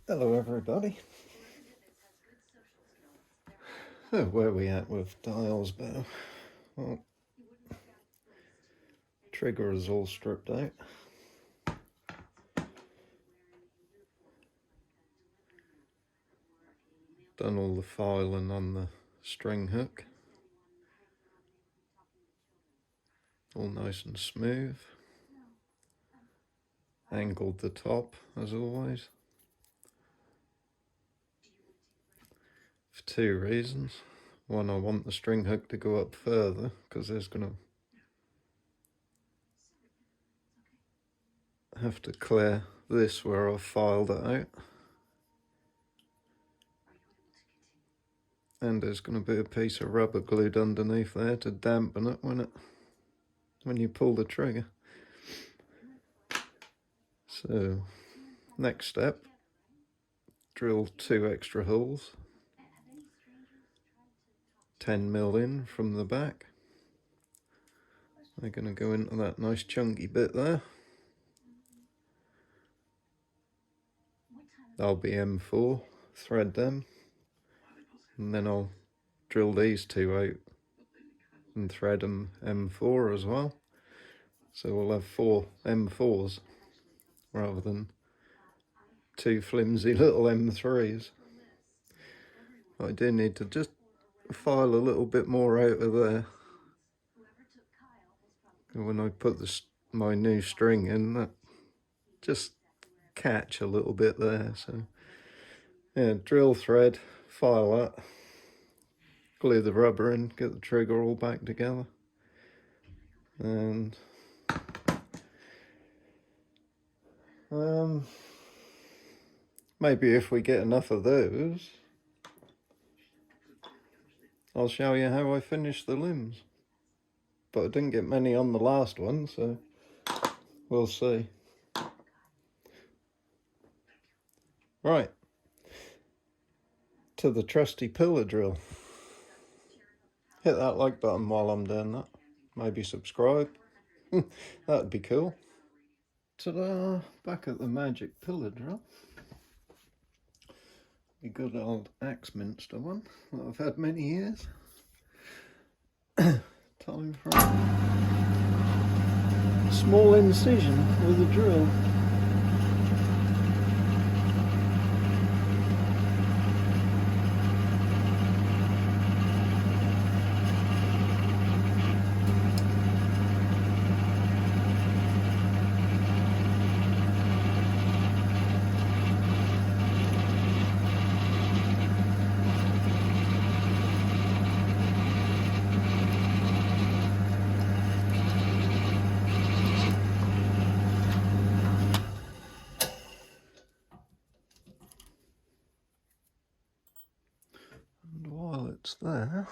Hello everybody. So where are we at with Dial's bow? Well, trigger is all stripped out. Done all the filing on the string hook. All nice and smooth. Angled the top as always. For two reasons. One, I want the string hook to go up further because there's going to have to clear this where I've filed it out. And there's going to be a piece of rubber glued underneath there to dampen it when you pull the trigger. So, next step, drill 2 extra holes, 10mm in from the back. They're going to go into that nice chunky bit there. They'll be M4, thread them, and then I'll drill these 2 out and thread them M4 as well. So we'll have 4 M4s rather than 2 flimsy little M3s. I do need to just file a little bit more out of there. When I put my new string in, that just catch a little bit there. So yeah, drill, thread, file that, glue the rubber in, get the trigger all back together, and maybe if we get enough of those, I'll show you how I finish the limbs. But I didn't get many on the last one, so we'll see. Right, to the trusty pillar drill. Hit that like button while I'm doing that. Maybe subscribe. That'd be cool. Ta-da! Back at the magic pillar drill. The good old Axminster one that I've had many years. Time for a small incision with a drill. And while it's there,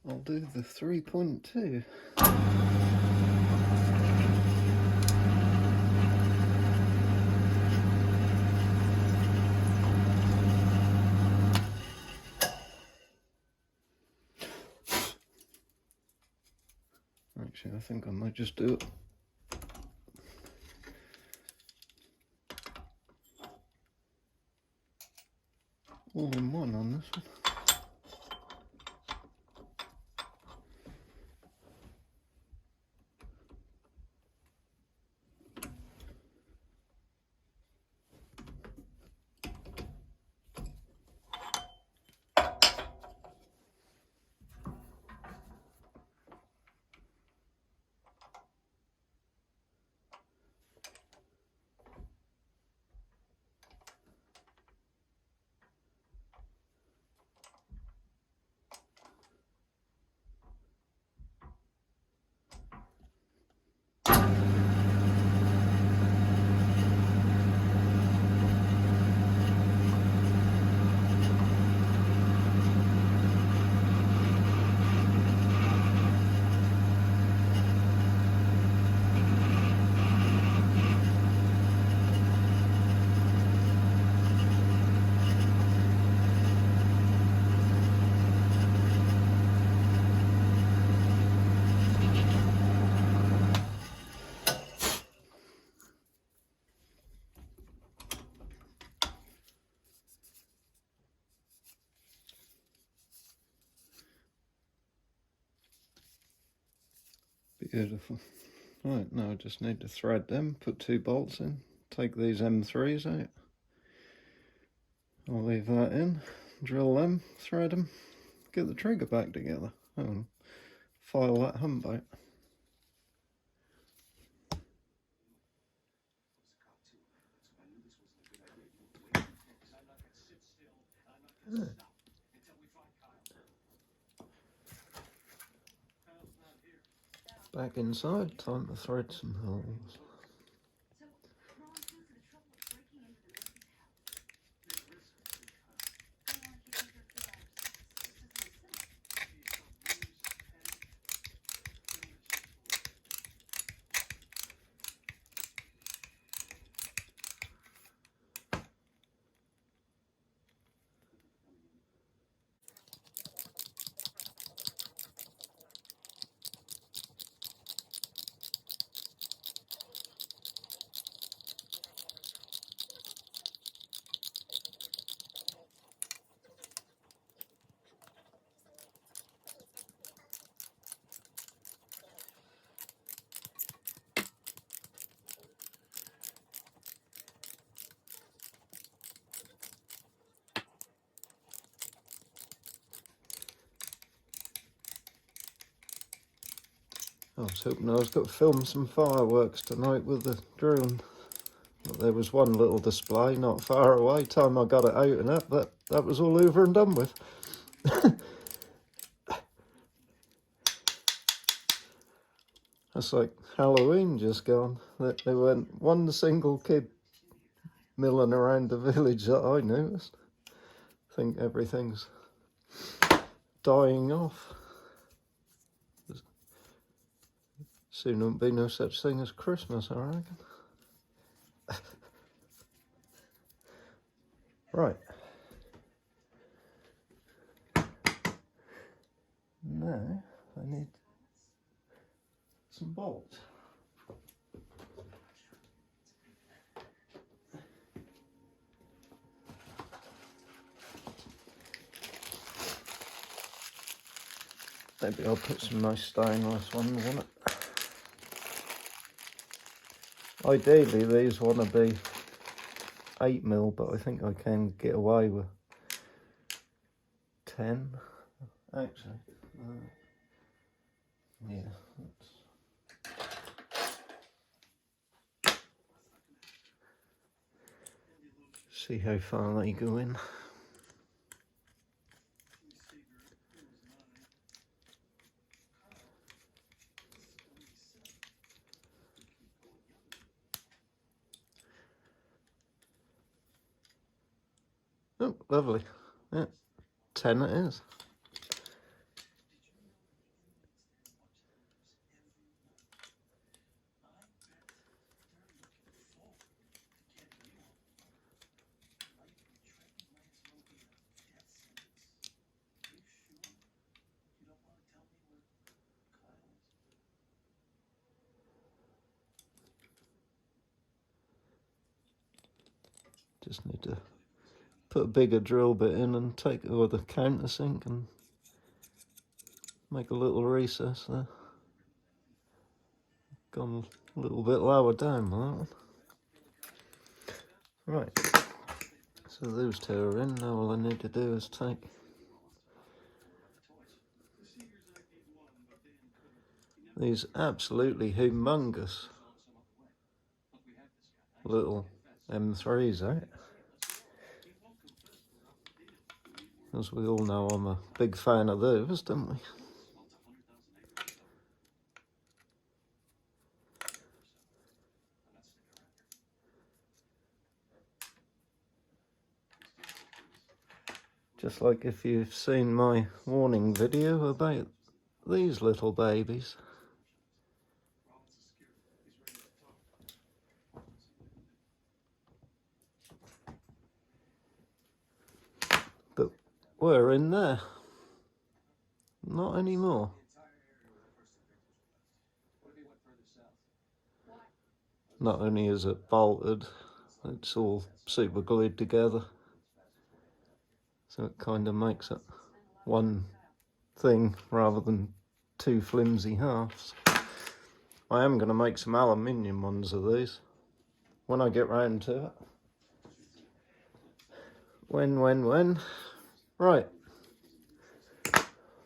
I'll do the 3.2. Actually, I think I might just do it all in one on this one. Beautiful. Right, now I just need to thread them, put 2 bolts in, take these M3s out. I'll leave that in, drill them, thread them, get the trigger back together, and file that hump out. Back inside, time to thread some holes. I was hoping I was going to film some fireworks tonight with the drone. But there was one little display not far away. Time I got it out and up, that was all over and done with. That's like Halloween just gone. There weren't one single kid milling around the village that I noticed. I think everything's dying off. Soon won't be no such thing as Christmas, I reckon. Right. Now I need some bolts. Maybe I'll put some nice stainless ones in it. Ideally these want to be 8mm, but I think I can get away with 10. Actually, yeah. See how far they go in. Oh, lovely. Yeah, 10 it is. Just need to put a bigger drill bit in and take or the countersink and make a little recess there. Gone a little bit lower down with that one. Right, so those 2 are in. Now all I need to do is take these absolutely humongous little M3s out. As we all know, I'm a big fan of those, don't we? Just like if you've seen my warning video about these little babies. But we're in there. Not anymore. Not only is it bolted, it's all super glued together. So it kind of makes it one thing rather than 2 flimsy halves. I am going to make some aluminium ones of these when I get round to it. When? Right.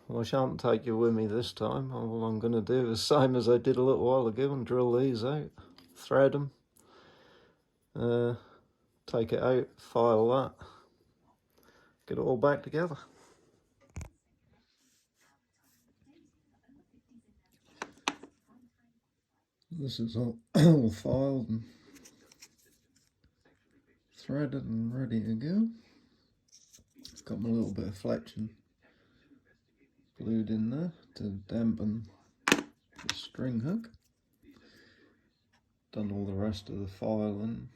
Well, I shan't take you with me this time. All I'm going to do is the same as I did a little while ago and drill these out, thread them, take it out, file that, get it all back together. This is all, all filed and threaded and ready to go. I've got my little bit of fletching glued in there to dampen the string hook. Done all the rest of the filing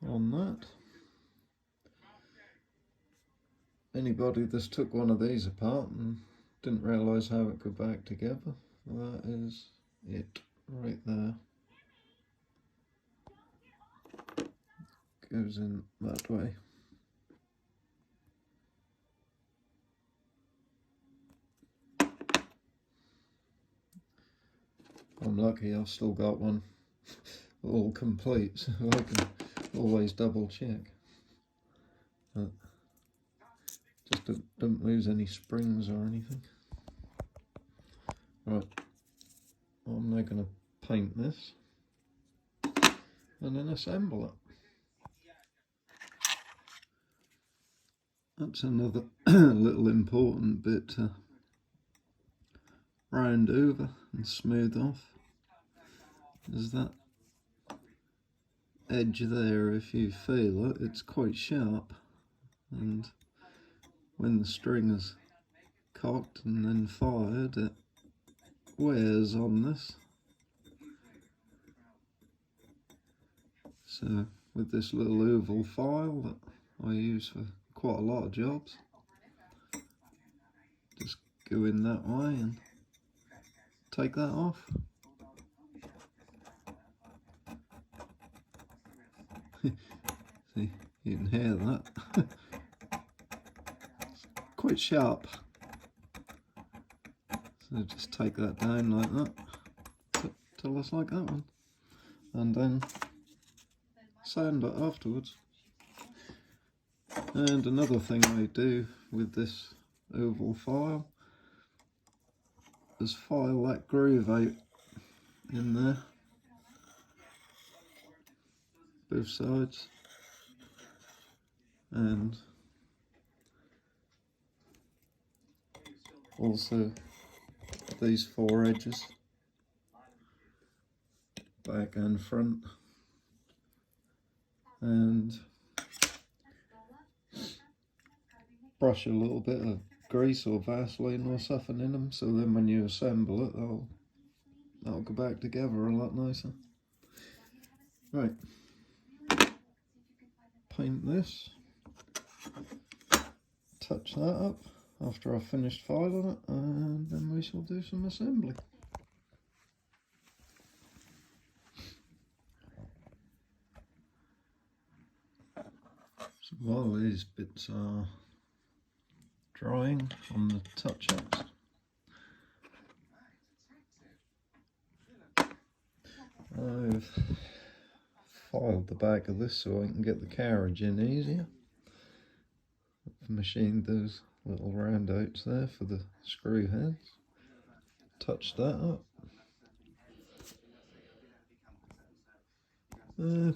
on that. Anybody that's took one of these apart and didn't realise how it could back together, that is it right there. Goes in that way. I'm lucky I've still got one all complete, so I can always double check. But just don't lose any springs or anything. Right, I'm now going to paint this and then assemble it. That's another little important bit to round over and smooth off. Is that edge there, if you feel it, it's quite sharp, and when the string is cocked and then fired, it wears on this. So with this little oval file that I use for quite a lot of jobs, just go in that way and take that off. See, you can hear that. It's quite sharp. So just take that down like that, till it's like that one, and then sand it afterwards. And another thing I do with this oval file is file that groove out in there, both sides, and also these four edges, back and front, and brush a little bit of grease or Vaseline or something in them, so then when you assemble it, that'll go back together a lot nicer. Right, paint this, touch that up after I've finished filing it, and then we shall do some assembly. So while these bits are drying on the touch-ups, I've filed the back of this so I can get the carriage in easier. I've machined those little round outs there for the screw heads. Touched that up.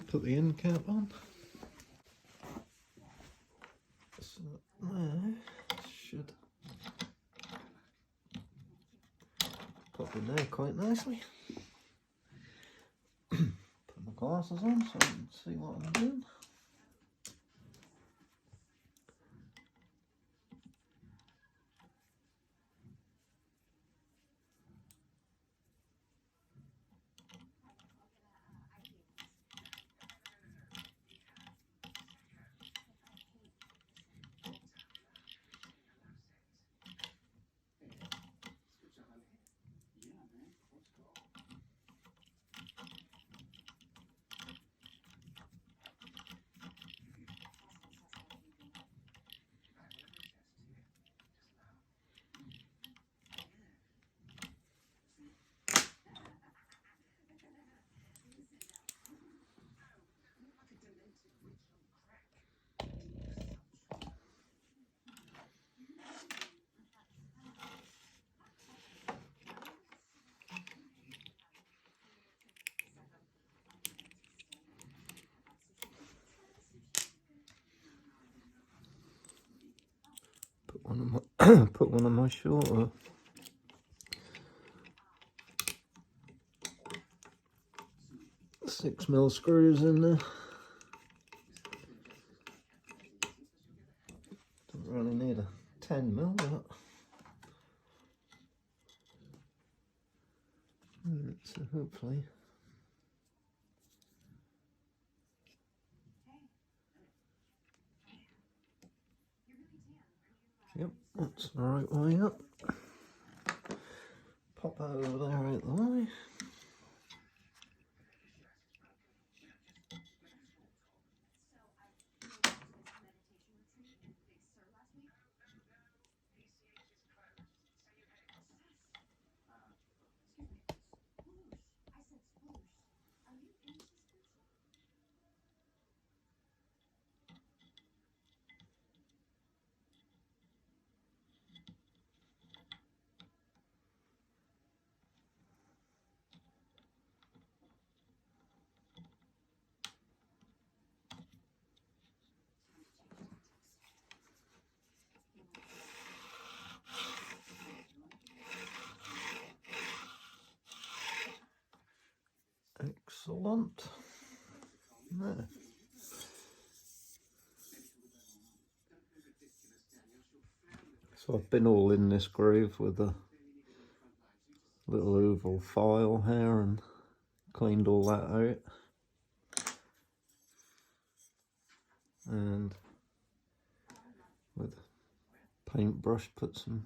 Put the end cap on. So there should pop in there quite nicely. Put my glasses on so I can see what I'm doing. put one of my shorter 6mm screws in there. Don't really need a 10mm, but so hopefully. Yep, that's the right way up. Pop that over there out the way. Excellent. There. So I've been all in this groove with a little oval file here and cleaned all that out. And with a paintbrush put some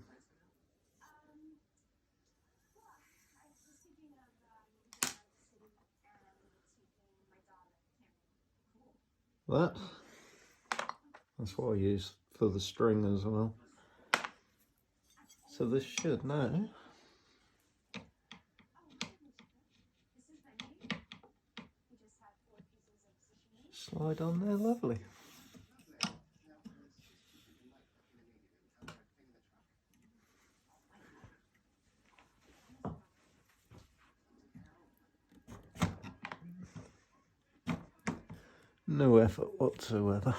that's what I use for the string as well. So this should now slide on there lovely. No effort whatsoever.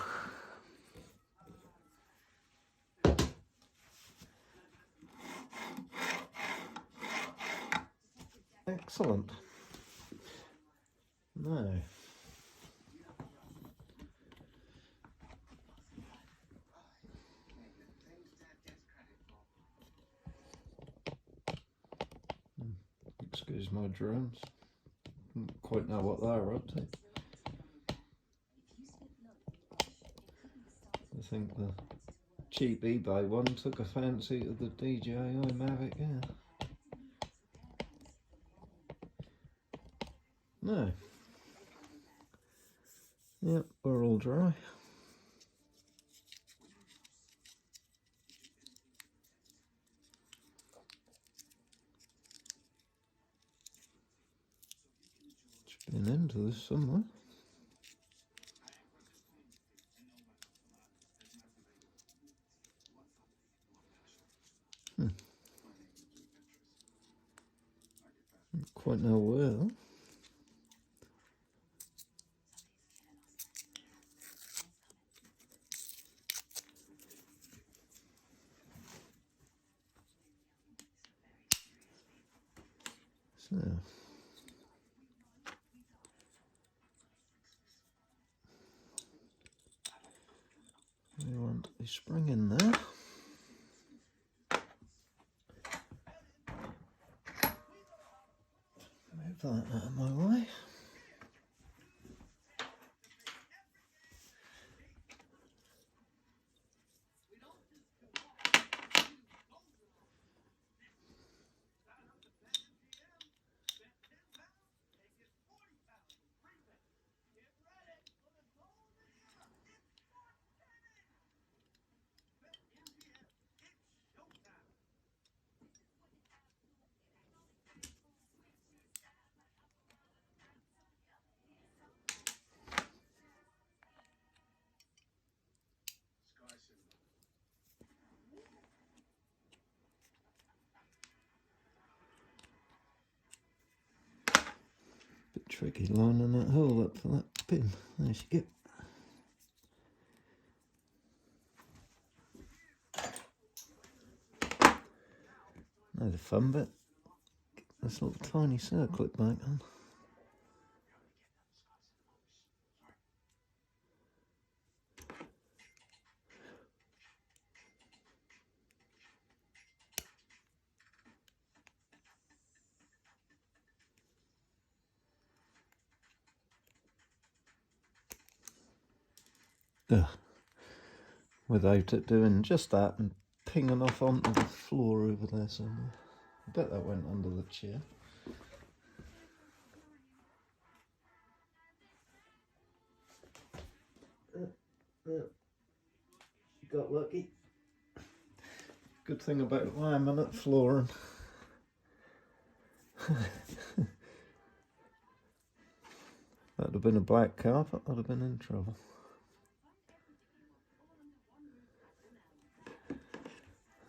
Excellent. Now, excuse my drums. Don't quite know what they're up to. I think the cheap eBay one took a fancy to the DJI Mavic Air. No. Yep, we're all dry. Should be an end to this somewhere. Don't quite know where. So we want a spring in there. Move that out of my way. Bit tricky lining that hole up for that pin. There she go. Now the fun bit, get this little tiny circlip back on. Ugh. Without it doing just that and pinging off onto the floor over there somewhere. I bet that went under the chair. Got lucky. Good thing about laminate flooring. That'd have been a black carpet, I'd have been in trouble.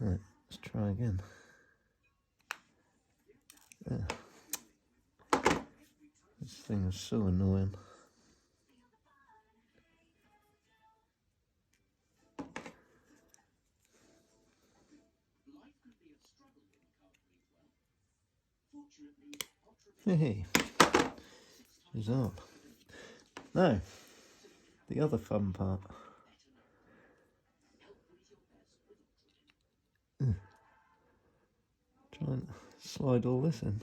Right, let's try again. Yeah. This thing is so annoying. Hey, he's up. Now, the other fun part. Try and slide all this in.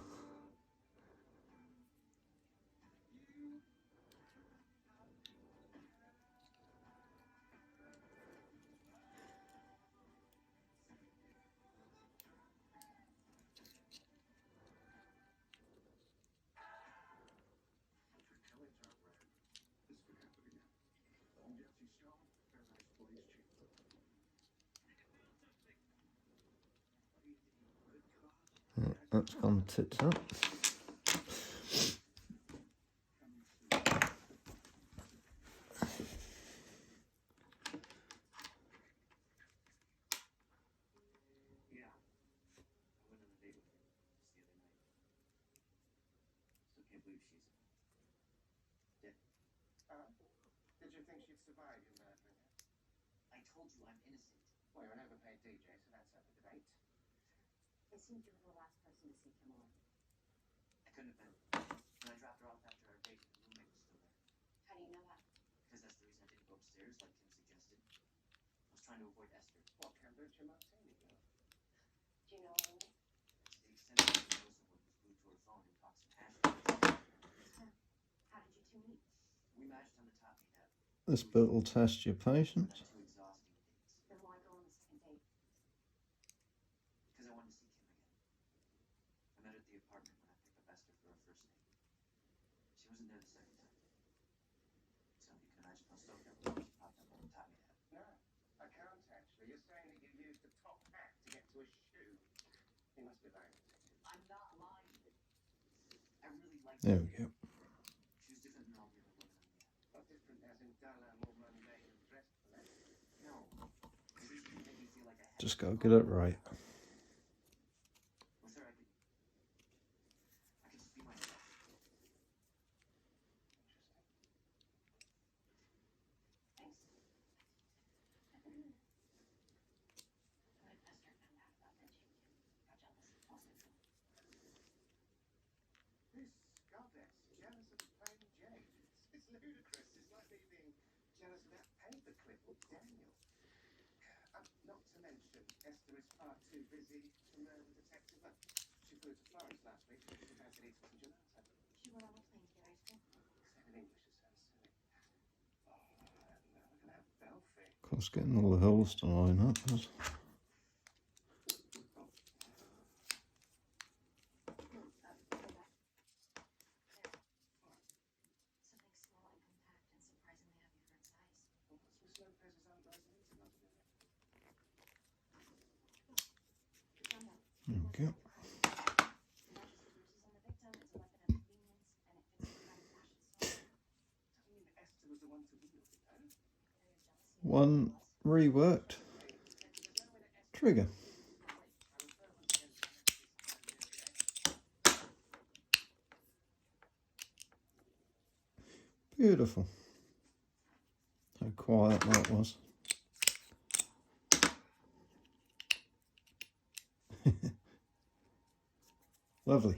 That's gone tits up. Did you think she'd survive your murdering her? I told you I'm innocent. Well, you're an overpaid DJ, so that's up for debate. It seemed you were the last person to see Kim on. I couldn't have been. When I dropped her off after our date, the roommate was still there. How do you know that? Because that's the reason I didn't go upstairs, like Kim suggested. I was trying to avoid Esther. What, kombucha martini, girl? Do you know Amy? To the extent that she knows someone who's glued to her phone and talks in hashtag. How did you two meet? We matched on the top meet app. This bit will test your patience. Two exhausting dates. Then why go on the second date? Because I wanted to see Kim again. I met her at the apartment when I picked up Esther for our first date. She wasn't there the second time. So you can imagine how stoked I was when she popped up on the top meet app. No, I can't actually. You're saying that you used the top hat to get to a shoe. You must be lying. I'm not lying. I really like There we go. She's different than all the other women on the app. Not different as in duller, more mundane and dressed for less? No. At least you made me feel like I had Just gotta get it right. with her I could just be myself. Interesting. Thanks. When Esther found out about that Kim got jealous, lost control. This goddess jealous of the plain Jane. It's ludicrous. It's like me being jealous of that paperclip with Daniel. Not to mention, Esther is far too busy to know the detective. She flew to Florence last week. She was about to eat some gelato. She went on a plane to get ice cream. Saying in English is so silly. Oh, now we're going to have Belfie. Of course, getting all the holes to line up is... Something small and compact and surprisingly heavy for its size. Well, Swiss Lopez's Aunt Rosalie's not in it. There we go. One reworked trigger. Beautiful. How quiet that was. Lovely.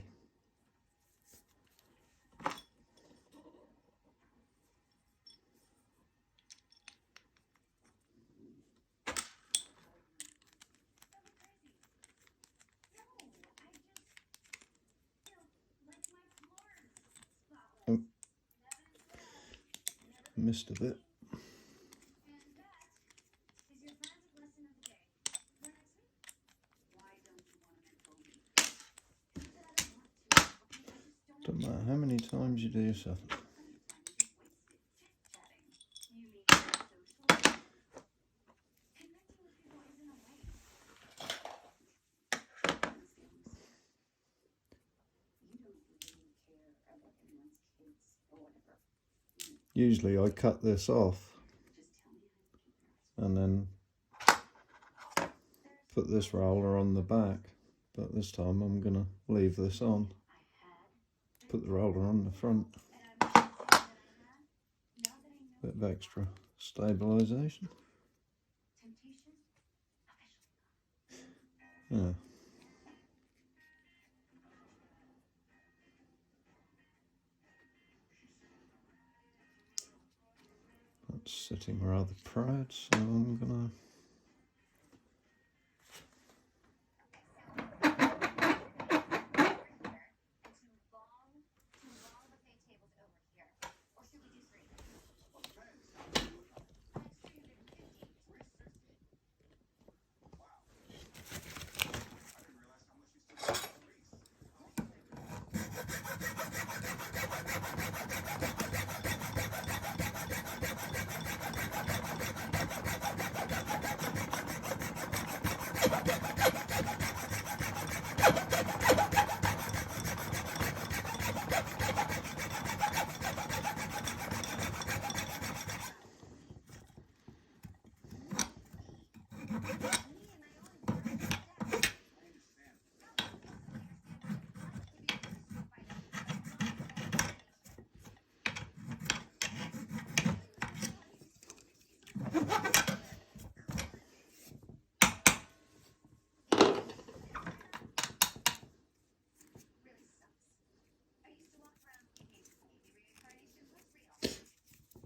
Oh, missed a bit. Don't matter how many times you do yourself. Usually I cut this off and then put this roller on the back, but this time I'm going to leave this on, put the roller on the front. Bit of extra stabilisation. Yeah. That's sitting rather proud, so I'm gonna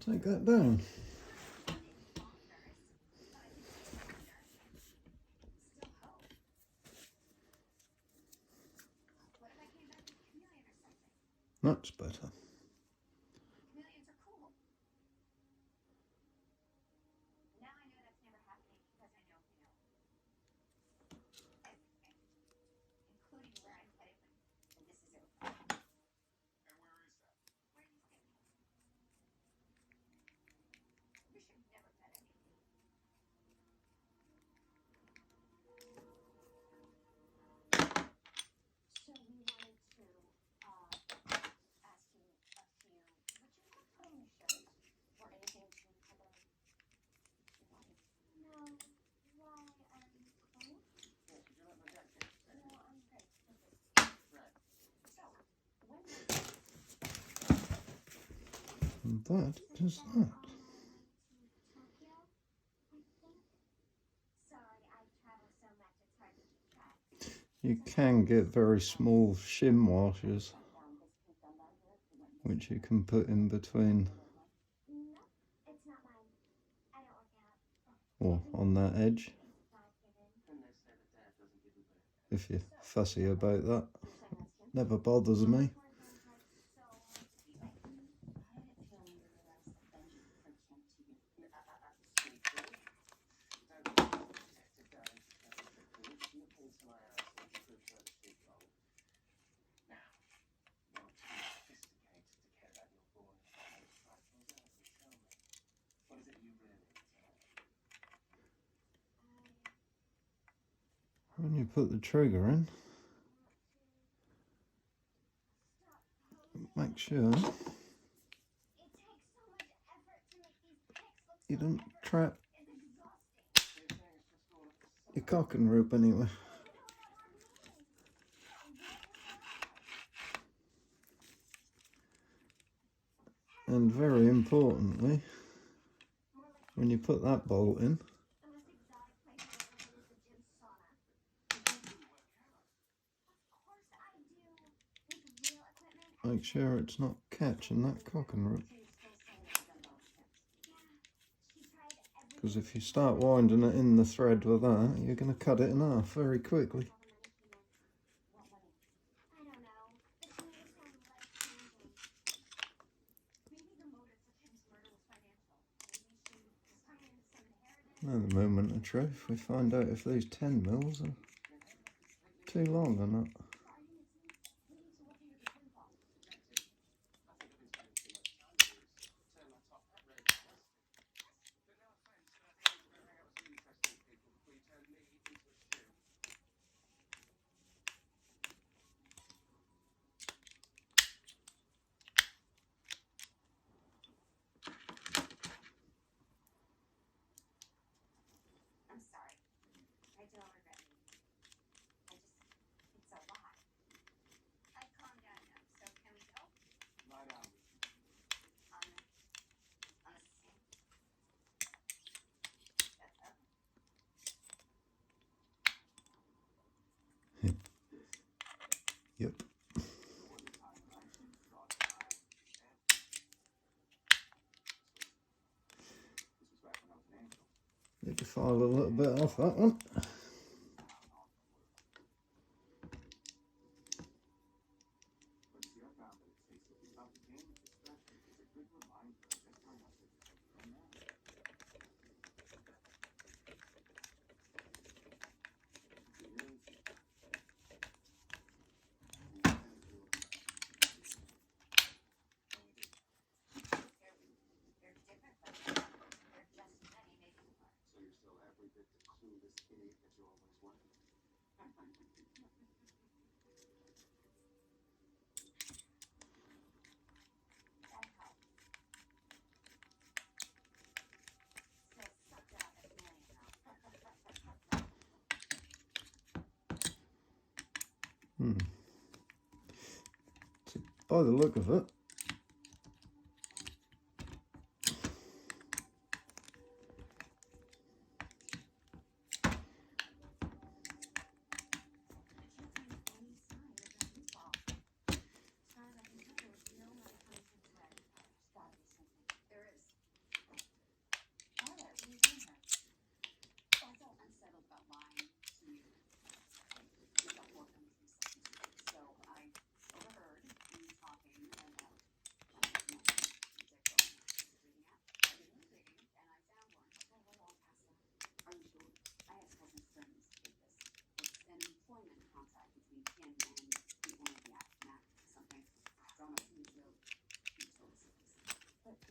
take that down. That's better. And that is that. You can get very small shim washers, which you can put in between or on that edge, if you're fussy about that. Never bothers me. When you put the trigger in, make sure you don't trap your cock and rope anyway. And very importantly, when you put that bolt in, make sure it's not catching that cocking root. Because if you start winding it in the thread with that, you're going to cut it in half very quickly. Now the moment of truth, we find out if these 10 mils are too long or not. I'm sorry. I don't regret it. It's a lot. Calm down now. So can we go? Lie down. On the sink. That's up. Yep. Need to file a little bit off that one. So by the look of it,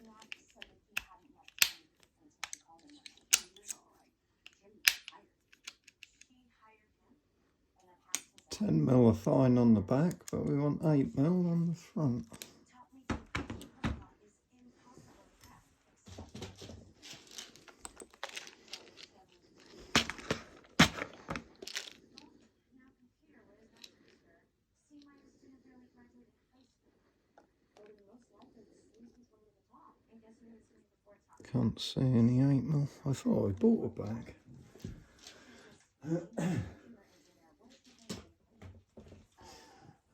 Not so that he hadn't yet joined until she called him one night. All right. Jim hired. She hired him, and then had to 10 mil are fine on the back, but we want 8 mil on the front. taught me that is impossible to pass. Now, computer, what is that computer? C minor student barely graduated high school. Voted most likely the students one at the top. And guess who was doing before top? Can't see any 8 mil. I thought I bought a bag.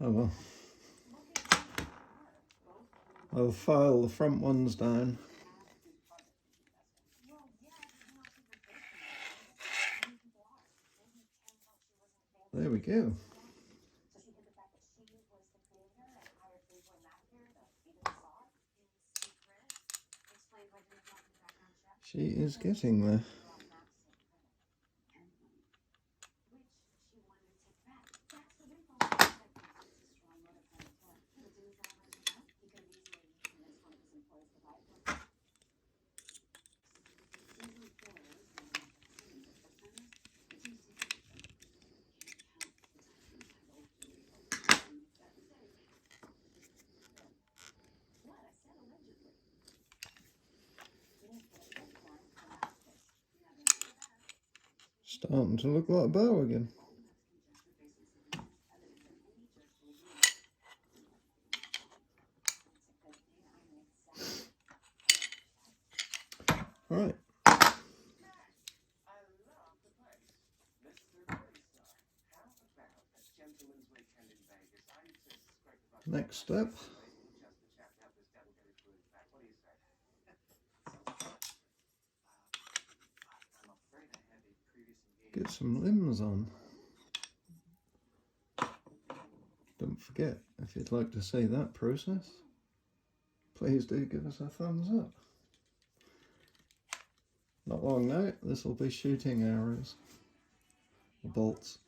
Oh well. I'll file the front ones down. There we go. She is getting there. Starting to look like a bow again. Right. Next step, get some limbs on. Don't forget, if you'd like to see that process, please do give us a thumbs up. Not long now, this will be shooting arrows, or bolts,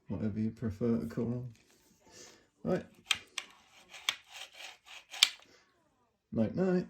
whatever you prefer to call them. Right. Night night.